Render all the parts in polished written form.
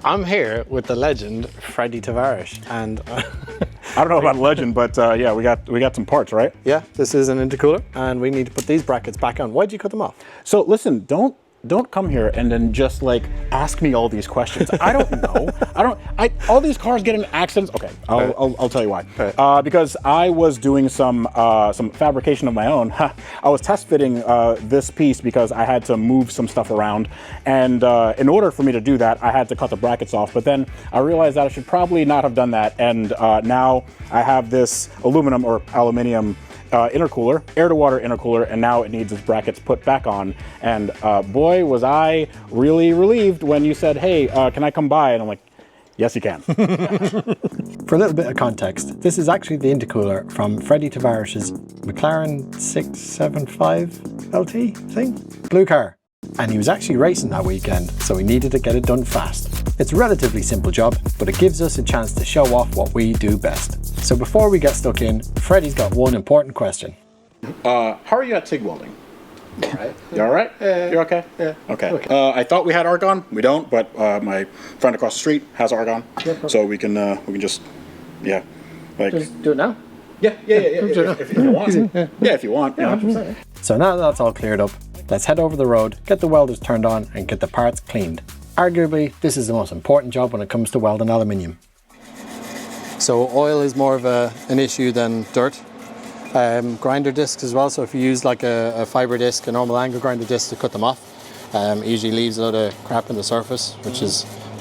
I'm here with the legend, Freddie Tavar, and I don't know about legend, but yeah, we got some parts, right? yeah, this is an intercooler, and we need to put these brackets back on. Why'd you cut them off? So listen, don't come here and then just like ask me all these questions. I don't know. All these cars get in accidents. Okay, I'll tell you why. Because I was doing some fabrication of my own. I was test fitting this piece because I had to move some stuff around, and in order for me to do that, I had to cut the brackets off. But then I realized that I should probably not have done that, and now I have this aluminum or aluminium intercooler, air-to-water intercooler, and now it needs its brackets put back on. And boy, was I really relieved when you said, hey, can I come by? And I'm like, yes, you can. For a little bit of context, this is actually the intercooler from Freddie Tavarish's McLaren 675 LT thing, blue car. And he was actually racing that weekend, so we needed to get it done fast. It's a relatively simple job, but it gives us a chance to show off what we do best. So before we get stuck in, Freddie's got one important question. How are you at TIG welding? All right. You all right? You're okay? Yeah. Okay. I thought we had argon. We don't, but my friend across the street has argon, so we can just, yeah, like Just do it now? yeah. If you want. Yeah, if you want. Yeah. So now that that's all cleared up, let's head over the road, get the welders turned on, and get the parts cleaned. Arguably, this is the most important job when it comes to welding aluminium. So oil is more of an issue than dirt. Grinder discs as well, so if you use like a fiber disc, a normal angle grinder disc to cut them off, it usually leaves a lot of crap in the surface, which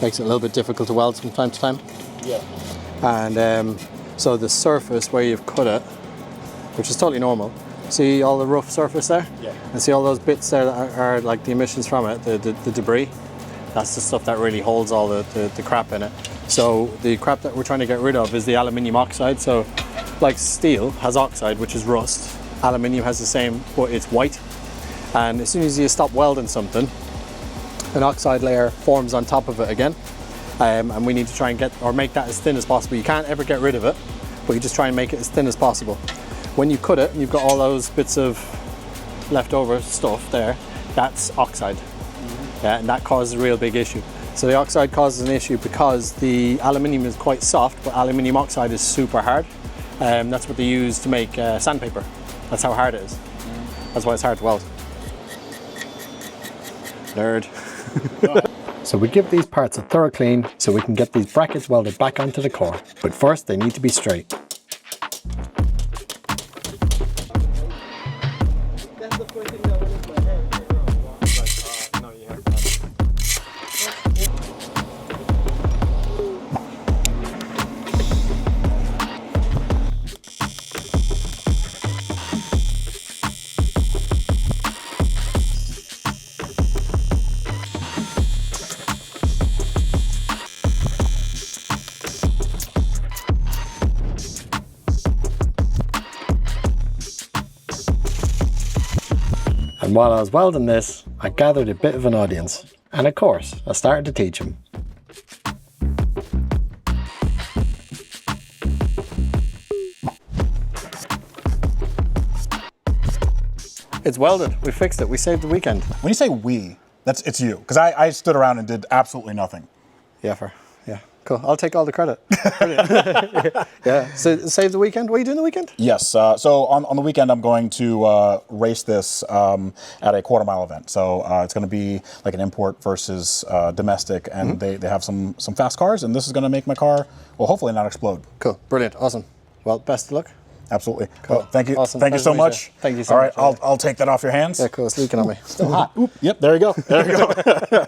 makes it a little bit difficult to weld from time to time. Yeah. And so the surface where you've cut it, which is totally normal, see all the rough surface there? Yeah. And see all those bits there that are like the emissions from it, the debris? That's the stuff that really holds all the crap in it. So the crap that we're trying to get rid of is the aluminium oxide. So like steel has oxide, which is rust. Aluminium has the same, but it's white. And as soon as you stop welding something, an oxide layer forms on top of it again. And we need to try and make that as thin as possible. You can't ever get rid of it, but you just try and make it as thin as possible. When you cut it, and you've got all those bits of leftover stuff there, that's oxide. Yeah, and that causes a real big issue. So the oxide causes an issue because the aluminium is quite soft, but aluminium oxide is super hard. That's what they use to make sandpaper. That's how hard it is. That's why it's hard to weld. Nerd. So we give these parts a thorough clean so we can get these brackets welded back onto the core. But first they need to be straight. And while I was welding this, I gathered a bit of an audience. And of course, I started to teach them. It's welded. We fixed it. We saved the weekend. When you say we, it's you, because I stood around and did absolutely nothing. Yeah, cool. I'll take all the credit. Yeah. So save the weekend. What are you doing the weekend? Yes. So on the weekend, I'm going to race this at a quarter-mile event. So it's going to be like an import versus domestic, and they have some fast cars, and this is going to make my car, well, hopefully not explode. Cool. Brilliant. Awesome. Well, best of luck. Absolutely. Cool. Well, thank you. Awesome. Thank you so much. Thank you so much. much. All right, I'll take that off your hands. Yeah, cool. It's leaking on me. Still hot. Oop. Yep. There you go. There you go.